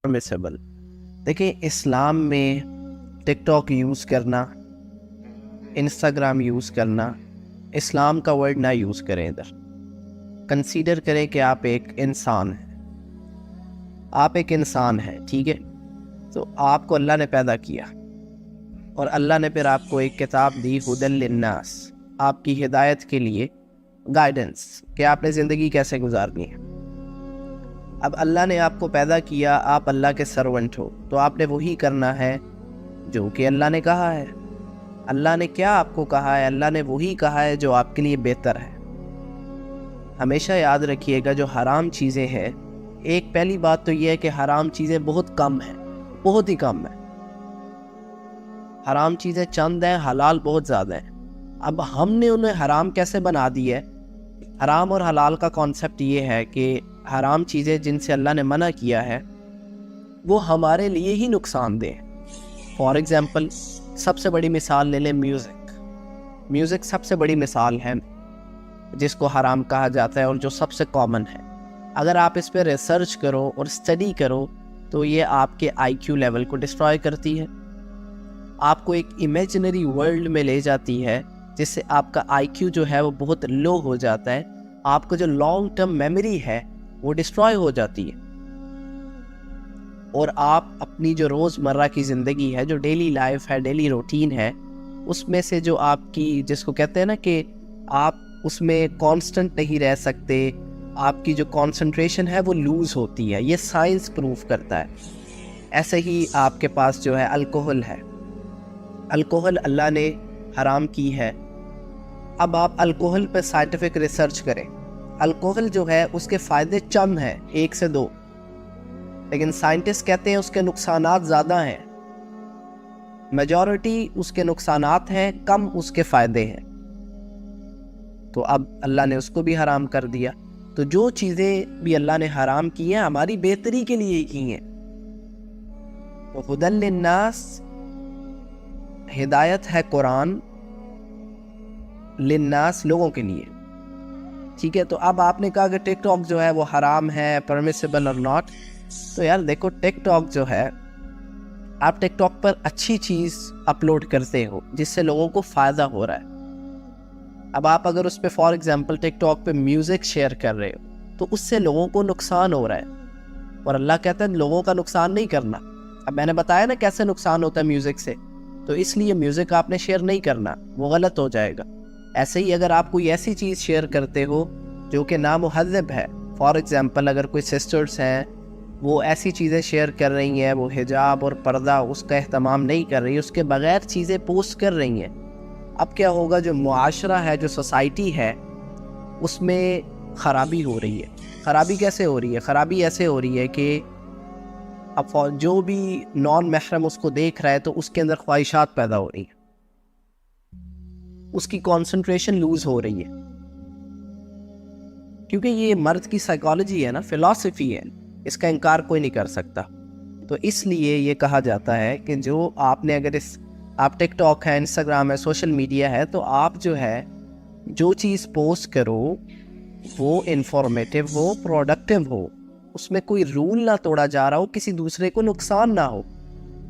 permissible. دیکھیں اسلام میں ٹک talk use کرنا، انسٹاگرام یوز کرنا، اسلام کا ورڈ نہ یوز کریں. ادھر کنسیڈر کریں کہ آپ ایک انسان ہیں، آپ ایک انسان ہیں، ٹھیک ہے؟ تو آپ کو اللہ نے پیدا کیا اور اللہ نے پھر آپ کو ایک کتاب دی، ہدی للناس، آپ کی ہدایت کے لیے، گائیڈنس کہ آپ نے زندگی کیسے گزارنی ہے. اب اللہ نے آپ کو پیدا کیا، آپ اللہ کے سرونٹ ہو، تو آپ نے وہی کرنا ہے جو کہ اللہ نے کہا ہے. اللہ نے کیا آپ کو کہا ہے؟ اللہ نے وہی کہا ہے جو آپ کے لیے بہتر ہے. ہمیشہ یاد رکھیے گا جو حرام چیزیں ہیں، ایک پہلی بات تو یہ ہے کہ حرام چیزیں بہت کم ہیں، بہت ہی کم ہیں. حرام چیزیں چند ہیں، حلال بہت زیادہ ہیں. اب ہم نے انہیں حرام کیسے بنا دی ہے؟ حرام اور حلال کا کانسیپٹ یہ ہے کہ حرام چیزیں جن سے اللہ نے منع کیا ہے وہ ہمارے لیے ہی نقصان دہ. فار ایگزامپل سب سے بڑی مثال لے لیں میوزک سب سے بڑی مثال ہے جس کو حرام کہا جاتا ہے اور جو سب سے کامن ہے. اگر آپ اس پہ ریسرچ کرو اور اسٹڈی کرو تو یہ آپ کے آئی کیو لیول کو ڈسٹرائے کرتی ہے، آپ کو ایک امیجنری ورلڈ میں لے جاتی ہے جس سے آپ کا آئی کیو جو ہے وہ بہت لو ہو جاتا ہے، آپ کو جو لانگ ٹرم میموری ہے وہ ڈسٹرائے ہو جاتی ہے، اور آپ اپنی جو روز مرہ کی زندگی ہے، جو ڈیلی لائف ہے، ڈیلی روٹین ہے، اس میں سے جو آپ کی، جس کو کہتے ہیں نا کہ آپ اس میں کانسٹنٹ نہیں رہ سکتے، آپ کی جو کانسنٹریشن ہے وہ لوز ہوتی ہے. یہ سائنس پروف کرتا ہے. ایسے ہی آپ کے پاس جو ہے الکوہل ہے، الکوہل اللہ نے حرام کی ہے. اب آپ الکوہل پہ سائنٹیفک ریسرچ کریں، الکوہل جو ہے اس کے فائدے چند ہیں، 1 سے 2، لیکن سائنٹسٹ کہتے ہیں اس کے نقصانات زیادہ ہیں. میجورٹی اس کے نقصانات ہیں، کم اس کے فائدے ہیں. تو اب اللہ نے اس کو بھی حرام کر دیا. تو جو چیزیں بھی اللہ نے حرام کی ہیں ہماری بہتری کے لیے کی ہیں. تو ہدی للناس، ہدایت ہے قرآن، للناس لوگوں کے لیے، ٹھیک ہے؟ تو اب آپ نے کہا کہ ٹک ٹاک جو ہے وہ حرام ہے، پرمیسیبل اور ناٹ. تو یار دیکھو، ٹک ٹاک جو ہے، آپ ٹک ٹاک پر اچھی چیز اپلوڈ کرتے ہو جس سے لوگوں کو فائدہ ہو رہا ہے. اب آپ اگر اس پہ فار ایگزامپل ٹک ٹاک پہ میوزک شیئر کر رہے ہو تو اس سے لوگوں کو نقصان ہو رہا ہے، اور اللہ کہتا ہے لوگوں کا نقصان نہیں کرنا. اب میں نے بتایا نا کیسے نقصان ہوتا ہے میوزک سے، تو اس لیے میوزک آپ نے شیئر نہیں کرنا، وہ غلط ہو جائے گا. ایسے ہی اگر آپ کوئی ایسی چیز شیئر کرتے ہو جو کہ نامہذب ہے، فار ایگزامپل اگر کوئی سسٹرز ہیں وہ ایسی چیزیں شیئر کر رہی ہیں، وہ حجاب اور پردہ اس کا اہتمام نہیں کر رہی، اس کے بغیر چیزیں پوسٹ کر رہی ہیں، اب کیا ہوگا؟ جو معاشرہ ہے، جو سوسائٹی ہے، اس میں خرابی ہو رہی ہے. خرابی کیسے ہو رہی ہے؟ خرابی ایسے ہو رہی ہے کہ اب جو بھی نان محرم اس کو دیکھ رہا ہے تو اس کے اندر خواہشات پیدا ہو رہی ہیں، اس کی کانسنٹریشن لوز ہو رہی ہے، کیونکہ یہ مرد کی سائیکالوجی ہے نا، فلسفی ہے، اس کا انکار کوئی نہیں کر سکتا. تو اس لیے یہ کہا جاتا ہے کہ جو آپ نے، اگر آپ ٹک ٹاک ہے، انسٹاگرام ہے، سوشل میڈیا ہے، تو آپ جو ہے جو چیز پوسٹ کرو وہ انفارمیٹیو ہو، پروڈکٹیو ہو، اس میں کوئی رول نہ توڑا جا رہا ہو، کسی دوسرے کو نقصان نہ ہو.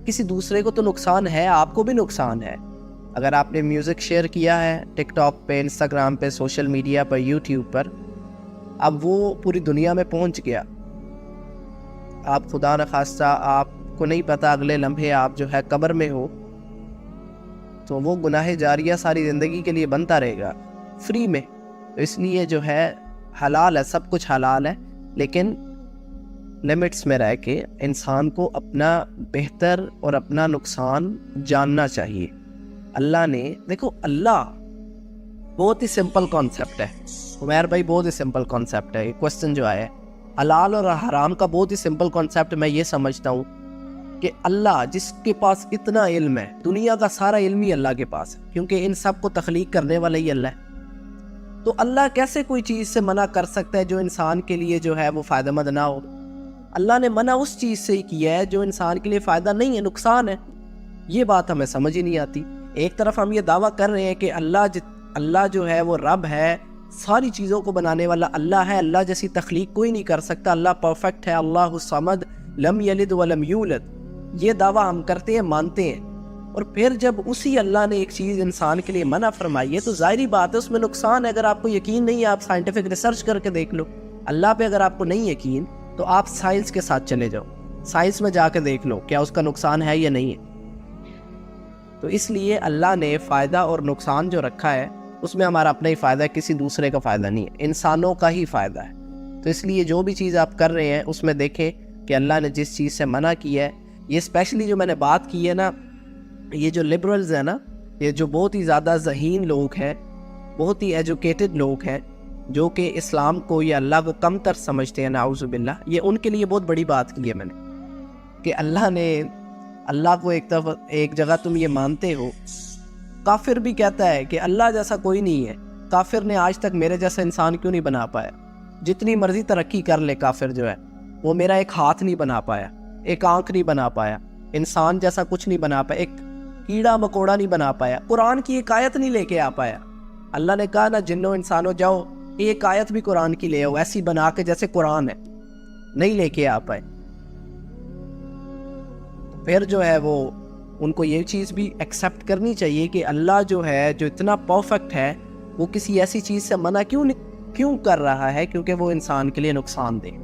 کسی دوسرے کو تو نقصان ہے، آپ کو بھی نقصان ہے. اگر آپ نے میوزک شیئر کیا ہے ٹک ٹاک پہ، انسٹاگرام پہ، سوشل میڈیا پر، یوٹیوب پر، اب وہ پوری دنیا میں پہنچ گیا، آپ خدا نخواستہ آپ کو نہیں پتا اگلے لمحے آپ جو ہے قبر میں ہو، تو وہ گناہ جاریہ ساری زندگی کے لیے بنتا رہے گا فری میں. تو اس لیے جو ہے حلال ہے، سب کچھ حلال ہے، لیکن لمٹس میں رہ کے انسان کو اپنا بہتر اور اپنا نقصان جاننا چاہیے. اللہ نے، دیکھو اللہ بہت ہی سمپل کانسیپٹ ہے، عمیر بھائی بہت ہی سمپل کانسیپٹ ہے. یہ کوسچن جو آیا ہے حلال اور حرام کا، بہت ہی سمپل کانسیپٹ میں یہ سمجھتا ہوں کہ اللہ جس کے پاس اتنا علم ہے، دنیا کا سارا علم ہی اللہ کے پاس ہے، کیونکہ ان سب کو تخلیق کرنے والا ہی اللہ ہے. تو اللہ کیسے کوئی چیز سے منع کر سکتا ہے جو انسان کے لیے جو ہے وہ فائدہ مند نہ ہو؟ اللہ نے منع اس چیز سے ہی کیا ہے جو انسان کے لیے فائدہ نہیں ہے، نقصان ہے. یہ بات ہمیں سمجھ ہی نہیں آتی. ایک طرف ہم یہ دعویٰ کر رہے ہیں کہ اللہ جو ہے وہ رب ہے، ساری چیزوں کو بنانے والا اللہ ہے، اللہ جیسی تخلیق کوئی نہیں کر سکتا، اللہ پرفیکٹ ہے، اللہ الصمد، لم یلد ولم یولد، یہ دعویٰ ہم کرتے ہیں، مانتے ہیں، اور پھر جب اسی اللہ نے ایک چیز انسان کے لیے منع فرمائی ہے تو ظاہری بات ہے اس میں نقصان ہے۔ اگر آپ کو یقین نہیں ہے آپ سائنٹیفک ریسرچ کر کے دیکھ لو۔ اللہ پہ اگر آپ کو نہیں یقین تو آپ سائنس کے ساتھ چلے جاؤ، سائنس میں جا کے دیکھ لو کیا اس کا نقصان ہے یا نہیں ہے۔ تو اس لیے اللہ نے فائدہ اور نقصان جو رکھا ہے اس میں ہمارا اپنا ہی فائدہ ہے، کسی دوسرے کا فائدہ نہیں ہے، انسانوں کا ہی فائدہ ہے۔ تو اس لیے جو بھی چیز آپ کر رہے ہیں اس میں دیکھیں کہ اللہ نے جس چیز سے منع کیا ہے، یہ اسپیشلی جو میں نے بات کی ہے نا، یہ جو لبرلز ہیں نا، یہ جو بہت ہی زیادہ ذہین لوگ ہیں، بہت ہی ایجوکیٹڈ لوگ ہیں، جو کہ اسلام کو یا اللہ کو کم تر سمجھتے ہیں، نعوذ باللہ، یہ ان کے لیے بہت بڑی بات کی ہے میں نے، کہ اللہ کو ایک جگہ تم یہ مانتے ہو۔ کافر بھی کہتا ہے کہ اللہ جیسا کوئی نہیں ہے، کافر نے آج تک میرے جیسا انسان کیوں نہیں بنا پایا؟ جتنی مرضی ترقی کر لے کافر جو ہے، وہ میرا ایک ہاتھ نہیں بنا پایا، ایک آنکھ نہیں بنا پایا، انسان جیسا کچھ نہیں بنا پایا، ایک کیڑا مکوڑا نہیں بنا پایا، قرآن کی ایک آیت نہیں لے کے آ پایا۔ اللہ نے کہا نا جنوں انسانوں جاؤ ایک آیت بھی قرآن کی لے آؤ ایسی بنا کے جیسے قرآن ہے، نہیں لے کے آ پائے۔ پھر جو ہے وہ ان کو یہ چیز بھی ایکسیپٹ کرنی چاہیے کہ اللہ جو ہے، جو اتنا پرفیکٹ ہے، وہ کسی ایسی چیز سے منع کیوں کر رہا ہے؟ کیونکہ وہ انسان کے لیے نقصان دہ۔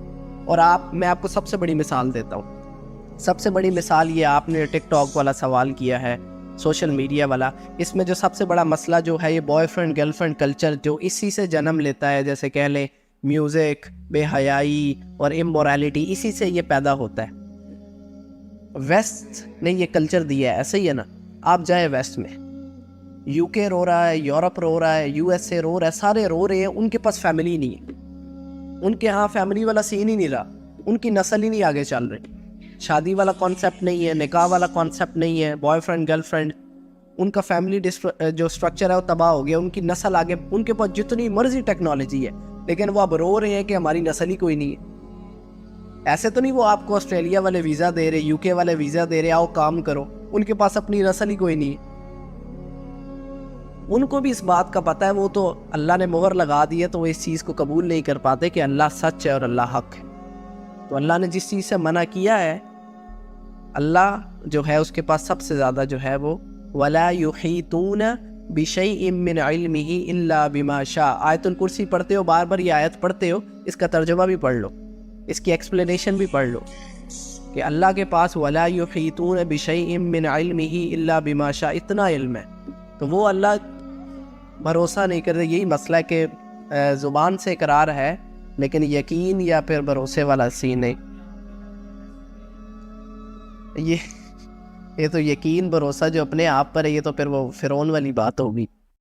اور میں آپ کو سب سے بڑی مثال دیتا ہوں، سب سے بڑی مثال یہ آپ نے ٹک ٹاک والا سوال کیا ہے، سوشل میڈیا والا، اس میں جو سب سے بڑا مسئلہ جو ہے یہ boy friend girl friend culture جو اسی سے جنم لیتا ہے، جیسے کہہ لیں میوزک، بے حیائی اور امورالٹی، اسی سے یہ پیدا ہوتا ہے۔ ویسٹ نے یہ کلچر دیا ہے، ایسا ہی ہے نا، آپ جائیں ویسٹ میں، یو کے رو رہا ہے، یورپ رو رہا ہے، یو ایس اے رو رہا ہے، سارے رو رہے ہیں، ان کے پاس فیملی نہیں ہے، ان کے ہاں فیملی والا سین ہی نہیں رہا، ان کی نسل ہی نہیں آگے چل رہی، شادی والا کانسیپٹ نہیں ہے، نکاح والا کانسیپٹ نہیں ہے، بوائے فرینڈ گرل فرینڈ، ان کا فیملی جو سٹرکچر ہے وہ تباہ ہو گیا، ان کی نسل آگے، ان کے پاس جتنی مرضی ٹیکنالوجی ہے لیکن وہ اب رو رہے ہیں کہ ہماری نسل ہی کوئی نہیں ہے۔ ایسے تو نہیں وہ آپ کو آسٹریلیا والے ویزا دے رہے، یو کے والے ویزا دے رہے، آؤ کام کرو، ان کے پاس اپنی نسل ہی کوئی نہیں ہے۔ ان کو بھی اس بات کا پتہ ہے، وہ تو اللہ نے مہر لگا دی ہے تو وہ اس چیز کو قبول نہیں کر پاتے کہ اللہ سچ ہے اور اللہ حق ہے۔ تو اللہ نے جس چیز سے منع کیا ہے، اللہ جو ہے اس کے پاس سب سے زیادہ جو ہے وہ وَلَا يُحِيطُونَ بِشَيْءٍ مِّنْ عِلْمِهِ إِلَّا بِمَا شَاءَ، آیت الکرسی پڑھتے ہو، بار بار یہ آیت پڑھتے ہو، اس کا ترجمہ بھی پڑھ لو، اس کی ایکسپلینیشن بھی پڑھ لو کہ اللہ کے پاس وَلَا يُحِيطُونَ بِشَيْءٍ مِّنْ عِلْمِهِ إِلَّا بِمَا شَاءَ، اتنا علم ہے، تو وہ اللہ بھروسہ نہیں کرتے۔ یہی مسئلہ ہے کہ زبان سے اقرار ہے لیکن یقین یا پھر بھروسے والا سین نہیں۔ یہ تو یقین بھروسہ جو اپنے آپ پر ہے، یہ تو پھر وہ فرعون والی بات ہوگی۔